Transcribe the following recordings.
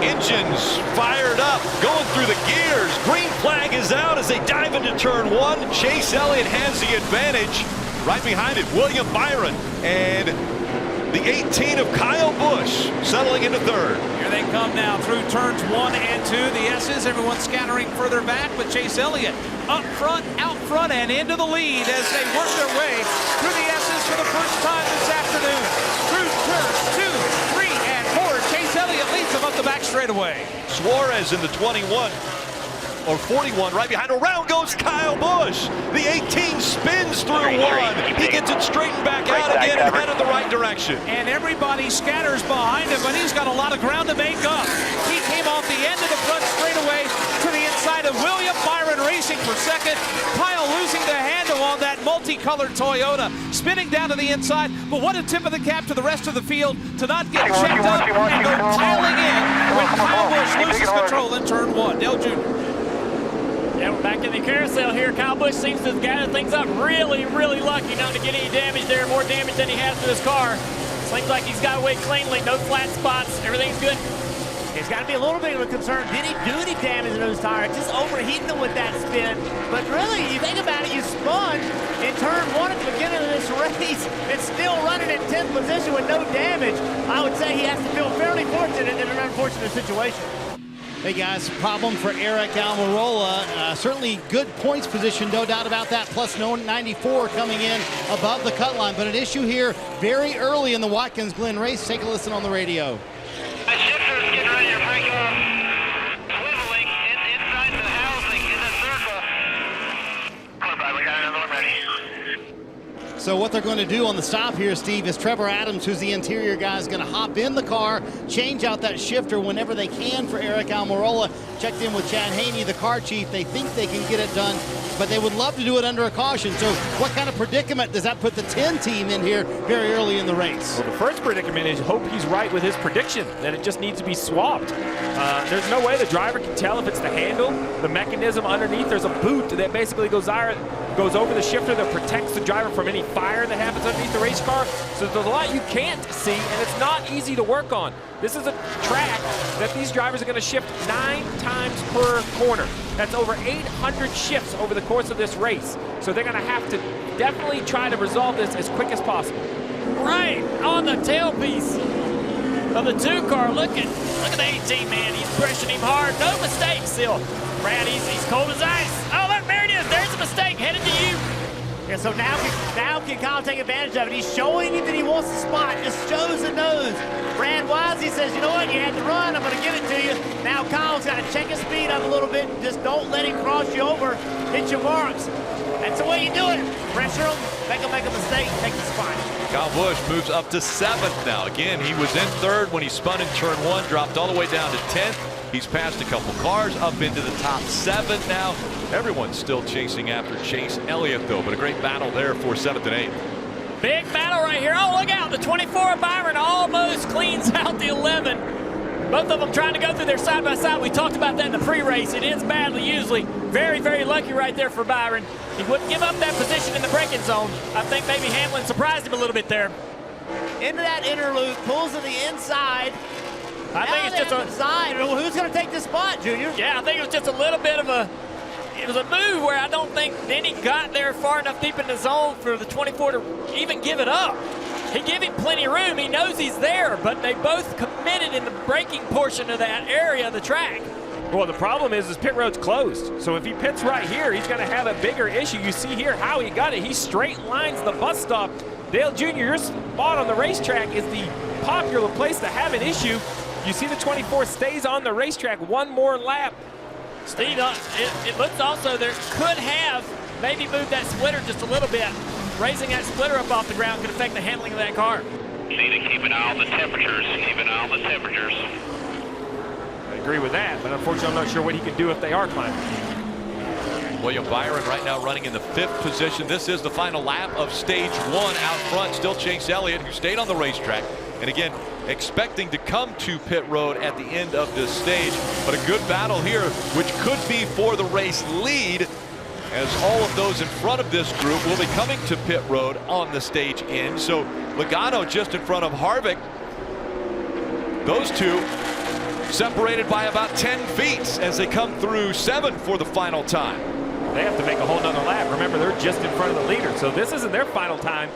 Engines fired up, going through the gears. Green flag is out as they dive into turn one. Chase Elliott has the advantage. Right behind it, William Byron and the 18 of Kyle Busch settling into third. Here they come now through turns 1 and 2. The S's, everyone scattering further back, but Chase Elliott up front, out front, and into the lead as they work their way through the S's for the first time this afternoon. Through turns 2, 3, and 4. Chase Elliott leads them up the back straightaway. Suarez in the 21. Or 41, right behind. Around goes Kyle Busch. The 18 spins through one. He gets it straightened back out again and headed the right direction. And everybody scatters behind him, but he's got a lot of ground to make up. He came off the end of the front straightaway to the inside of William Byron racing for second. Kyle losing the handle on that multicolored Toyota, spinning down to the inside. But what a tip of the cap to the rest of the field to not get checked up and go piling in when Kyle Busch loses control in turn 1. Dale Jr. Yeah, we're back in the carousel here. Kyle Busch seems to have gathered things up really lucky not to get any damage there, more damage than he has to his car. Seems like he's got away cleanly, no flat spots, everything's good. It's got to be a little bit of a concern. Did he do any damage to those tires? Just overheating them with that spin. But really, you think about it, you spun in turn 1 at the beginning of this race and still running in 10th position with no damage. I would say he has to feel fairly fortunate in an unfortunate situation. Hey guys, problem for Eric Almirola. Certainly good points position, no doubt about that. Plus 94 coming in above the cut line. But an issue here very early in the Watkins Glen race. Take a listen on the radio. The shifter's getting ready to break off. Swiveling inside the housing in the circle. Hold on, we got another one ready. So what they're going to do on the stop here, Steve, is Trevor Adams, who's the interior guy, is going to hop in the car, change out that shifter whenever they can for Eric Almirola. Checked in with Chad Haney, the car chief. They think they can get it done, but they would love to do it under a caution. So what kind of predicament does that put the 10 team in here very early in the race? Well, the first predicament is hope he's right with his prediction, that it just needs to be swapped. There's no way the driver can tell if it's the handle, the mechanism underneath. There's a boot that basically goes over the shifter that protects the driver from any fire that happens underneath the race car. So there's a lot you can't see, and it's not easy to work on. This is a track that these drivers are going to shift 9 times per corner. That's over 800 shifts over the course of this race. So they're going to have to definitely try to resolve this as quick as possible. Right on the tailpiece of the 2 car. Look at the 18 man. He's pushing him hard. No mistakes still. Brad, he's cold as ice. Oh, look, there it is. There's a mistake headed to you. Yeah, so now can Kyle take advantage of it. He's showing him that he wants the spot. Just shows the nose. Brad Wisely says, you know what, you had to run. I'm going to give it to you. Now Kyle's got to check his speed up a little bit. Just don't let him cross you over. Hit your marks. That's the way you do it. Pressure him, make a mistake, take the spot. Kyle Busch moves up to 7th now. Again, he was in 3rd when he spun in turn 1, dropped all the way down to 10th. He's passed a couple cars up into the top 7 now. Everyone's still chasing after Chase Elliott, though, but a great battle there for 7th and 8th. Big battle right here. Oh, look out. The 24 of Byron almost cleans out the 11. Both of them trying to go through their side-by-side. We talked about that in the pre-race. It ends badly usually. Very lucky right there for Byron. He wouldn't give up that position in the braking zone. I think maybe Hamlin surprised him a little bit there. Into that inner loop, pulls to the inside. I think it's just a side. Who's going to take this spot, Junior? Yeah, I think it was just a little bit of a. It was a move where I don't think Denny got there far enough deep in the zone for the 24 to even give it up. He gave him plenty of room. He knows he's there, but they both committed in the braking portion of that area of the track. Well, the problem is pit road's closed. So if he pits right here, he's going to have a bigger issue. You see here how he got it. He straight lines the bus stop. Dale Jr., your spot on the racetrack is the popular place to have an issue. You see the 24 stays on the racetrack one more lap. Steve, it looks also there could have maybe moved that splitter just a little bit. Raising that splitter up off the ground could affect the handling of that car. Need to keep an eye on the temperatures. Keep an eye on the temperatures. I agree with that, but unfortunately I'm not sure what he can do if they are climbing. William Byron right now running in the 5th position. This is the final lap of stage 1 out front. Still Chase Elliott, who stayed on the racetrack. And again, expecting to come to pit road at the end of this stage. But a good battle here, which could be for the race lead, as all of those in front of this group will be coming to pit road on the stage end. So Logano just in front of Harvick. Those two separated by about 10 feet as they come through 7 for the final time. They have to make a whole nother lap. Remember, they're just in front of the leader, so this isn't their final time.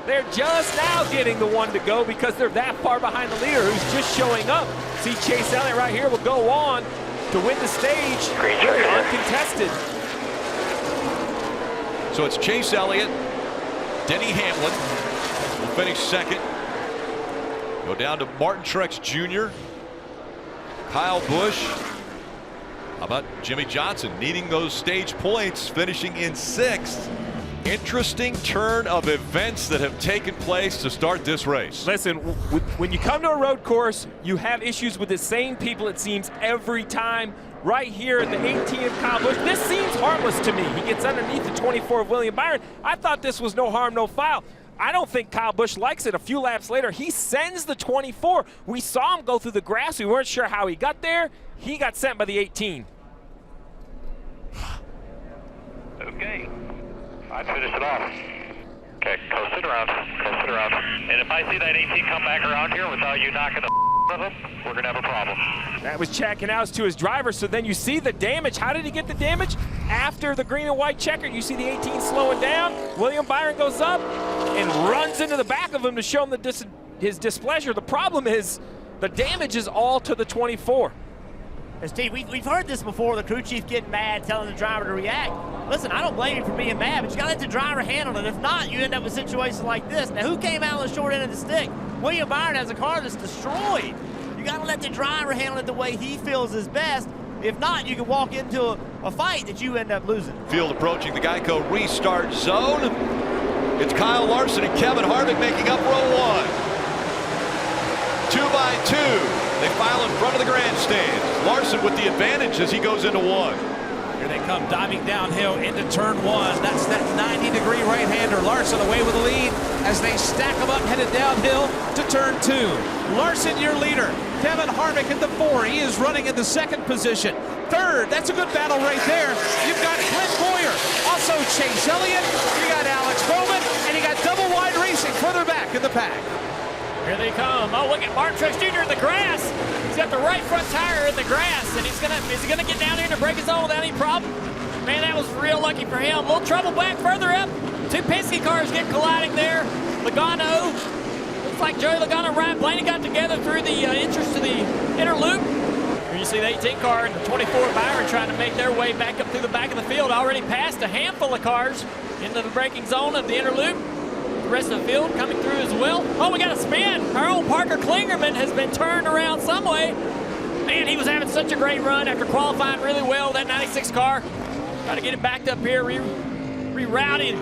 They're just now getting the one to go because they're that far behind the leader who's just showing up. See, Chase Elliott right here will go on to win the stage uncontested. So it's Chase Elliott, Denny Hamlin will finish second. Go down to Martin Truex Jr., Kyle Busch. How about Jimmy Johnson needing those stage points, finishing in 6th. Interesting turn of events that have taken place to start this race. Listen, when you come to a road course, you have issues with the same people, it seems, every time. Right here at the 18 of Kyle Busch, this seems harmless to me. He gets underneath the 24 of William Byron. I thought this was no harm, no foul. I don't think Kyle Busch likes it. A few laps later, he sends the 24. We saw him go through the grass. We weren't sure how he got there. He got sent by the 18. Okay. I'd finish it off. Okay, coast it around. Coast it around. And if I see that 18 come back around here without you knocking the of him, we're going to have a problem. That was Chad Canals to his driver, so then you see the damage. How did he get the damage? After the green and white checker, you see the 18 slowing down. William Byron goes up and runs into the back of him to show him his displeasure. The problem is the damage is all to the 24. And Steve, we've heard this before, the crew chief getting mad, telling the driver to react. Listen, I don't blame you for being mad, but you got to let the driver handle it. If not, you end up with situations like this. Now, who came out on the short end of the stick? William Byron has a car that's destroyed. You got to let the driver handle it the way he feels is best. If not, you can walk into a fight that you end up losing. Field approaching the Geico restart zone. It's Kyle Larson and Kevin Harvick making up row 1. 2 by 2. They file in front of the grandstand. Larson with the advantage as he goes into 1. Here they come diving downhill into turn 1. That's that 90-degree right-hander. Larson away with the lead as they stack them up, headed downhill to turn 2. Larson, your leader. Kevin Harvick at the 4. He is running in the 2nd position. 3rd, that's a good battle right there. You've got Clint Boyer, also Chase Elliott. You got Alex Bowman, and you got Double Wide Racing further back in the pack. Here they come. Oh, look at Martin Truex Jr. in the grass. He's got the right front tire in the grass, and is he gonna get down here to break his own without any problem? Man, that was real lucky for him. A little trouble back further up. 2 Penske cars get colliding there. Logano, looks like Joey Logano and Ryan Blaney got together through the entrance to the inner loop. Here you see the 18 car and the 24 Byron trying to make their way back up through the back of the field. Already passed a handful of cars into the braking zone of the inner loop. Rest of the field coming through as well. Oh, we got a spin. Our own Parker Klingerman has been turned around some way. Man, he was having such a great run after qualifying really well with that 96 car. Got to get him backed up here, rerouting.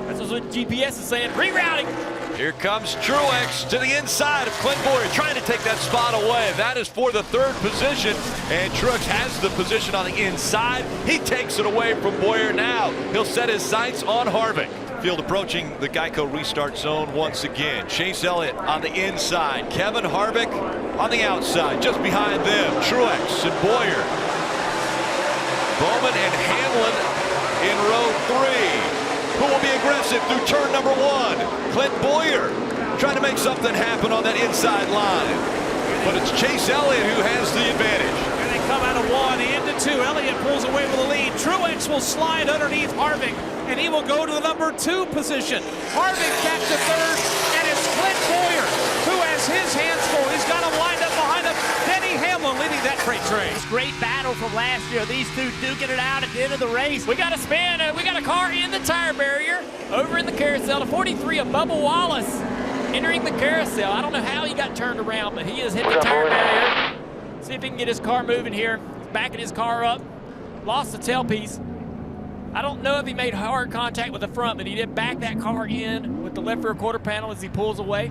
That's what GPS is saying, rerouting. Here comes Truex to the inside of Clint Boyer, trying to take that spot away. That is for the 3rd position, and Truex has the position on the inside. He takes it away from Boyer now. He'll set his sights on Harvick. Field approaching the Geico restart zone once again. Chase Elliott on the inside. Kevin Harvick on the outside. Just behind them, Truex and Boyer. Bowman and Hamlin in row 3. Who will be aggressive through turn number 1? Clint Boyer trying to make something happen on that inside line. But it's Chase Elliott who has the advantage. And they come out of 1 into 2. Elliott pulls away with the lead. Truex will slide underneath Harvick, and he will go to the number 2 position. Harvick back to 3rd, and it's Clint Boyer who has his hands full. He's got him lined up behind him. Denny Hamlin leading that freight train. Great battle from last year. These two duking it out at the end of the race. We got a spin. We got a car in the tire barrier over in the carousel. The 43 of Bubba Wallace entering the carousel. I don't know how he got turned around, but he has hit the tire barrier. See if he can get his car moving here. He's backing his car up. Lost the tailpiece. I don't know if he made hard contact with the front, but he did back that car in with the left rear quarter panel as he pulls away.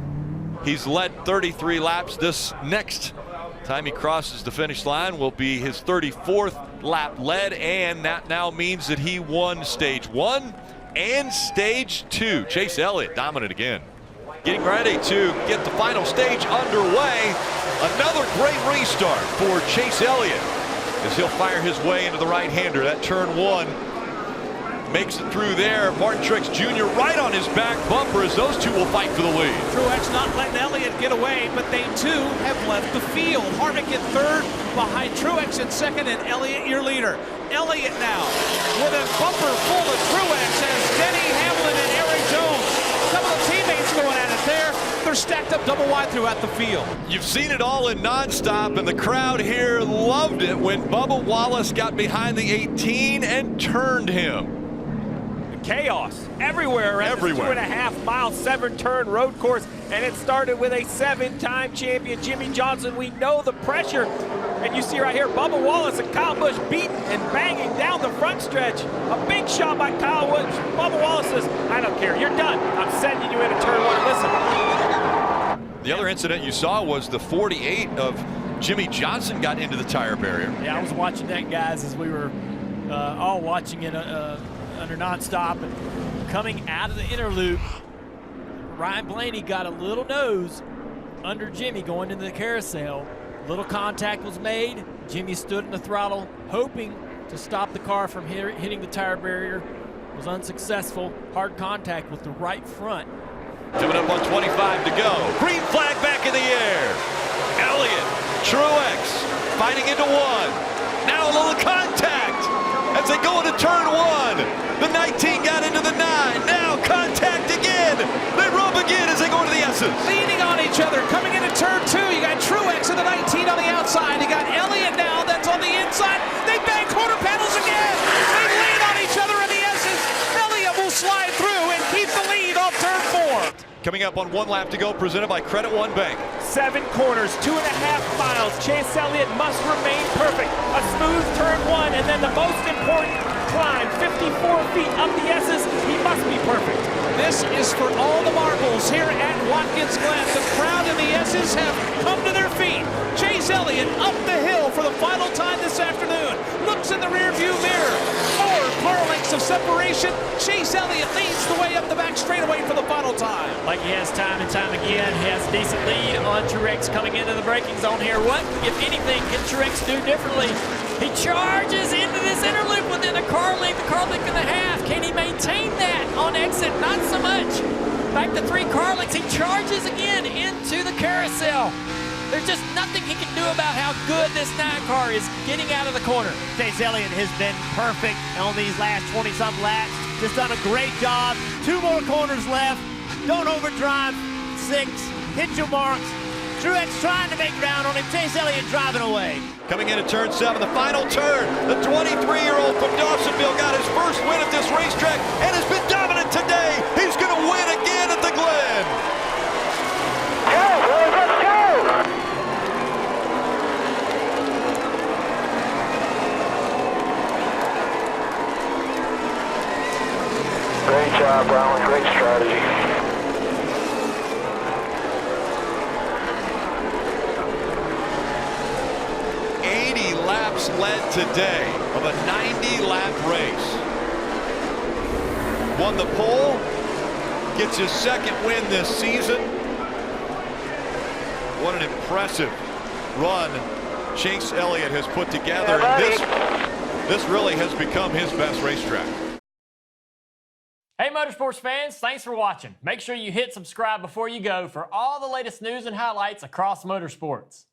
He's led 33 laps. This next time he crosses the finish line will be his 34th lap led, and that now means that he won stage 1 and stage 2. Chase Elliott dominant again. Getting ready to get the final stage underway. Another great restart for Chase Elliott as he'll fire his way into the right-hander. That turn 1 makes it through there. Martin Truex Jr. right on his back bumper as those two will fight for the lead. Truex not letting Elliott get away, but they too have left the field. Harvick in third, behind Truex in second, and Elliott your leader. Elliott now with a bumper full of Truex as Denny Hamlin and Eric Jones. Some of the teammates going at it there. They're stacked up double wide throughout the field. You've seen it all in nonstop, and the crowd here loved it when Bubba Wallace got behind the 18 and turned him. Chaos everywhere around this 2.5 mile 7-turn road course, and it started with a 7-time champion Jimmy Johnson. We know the pressure, and you see right here Bubba Wallace and Kyle Busch beating and banging down the front stretch. A big shot by Kyle Busch. Bubba Wallace says, I don't care, you're done, I'm sending you into turn one. Listen, the other incident you saw was the 48 of Jimmy Johnson got into the tire barrier. Yeah, I was watching that, guys, as we were all watching it under nonstop, and coming out of the inner loop, Ryan Blaney got a little nose under Jimmy going into the carousel. Little contact was made. Jimmy stood in the throttle, hoping to stop the car from hitting the tire barrier. Was unsuccessful. Hard contact with the right front. Coming up on 25 to go. Green flag back in the air. Elliott, Truex fighting into one. Now a little contact as they go into turn one. The 19 got into the 9. Now contact again. They rub again as they go into the S's. Leaning on each other. Coming into turn 2, you got Truex in the 19 on the outside. You got Elliott now that's on the inside. They bang quarter panels again. They lean on each other in the S's. Elliott will slide through and keep the lead on turn 4. Coming up on 1 lap to go, presented by Credit One Bank. 7 corners, 2.5 miles. Chase Elliott must remain perfect. A smooth turn 1, and then the most important climb, 54 feet up the S's. He must be perfect. This is for all the marbles here at Watkins Glen. The crowd in the S's have come to their feet. Chase Elliott up the hill for the final time this afternoon. Looks in the rearview mirror. 4 car lengths of separation. Chase Elliott leads the way up the back straightaway for the final time. Like he has time and time again, he has a decent lead on Truex coming into the braking zone here. What, if anything, can Truex do differently? He charges into this inner loop within a car length and a half. Can he maintain that on exit? Not so much. Back to 3 car lengths. He charges again into the carousel. There's just nothing he can do about how good this 9 car is getting out of the corner. Chase Elliott has been perfect on these last 20-something laps. Just done a great job. 2 more corners left. Don't overdrive. 6. Hit your marks. Truex trying to make ground on him. Chase Elliott driving away. Coming into turn 7, the final turn. The 23-year-old from Dawsonville got his first win at this racetrack and has been dominant today. He's going to win again at the Glen. Go, boys, let's go! Great job, Brown. Great strategy. 80 laps led today of a 90-lap race. Won the pole, gets his 2nd win this season. What an impressive run Chase Elliott has put together, and this really has become his best racetrack. Hey Motorsports fans, thanks for watching. Make sure you hit subscribe before you go for all the latest news and highlights across motorsports.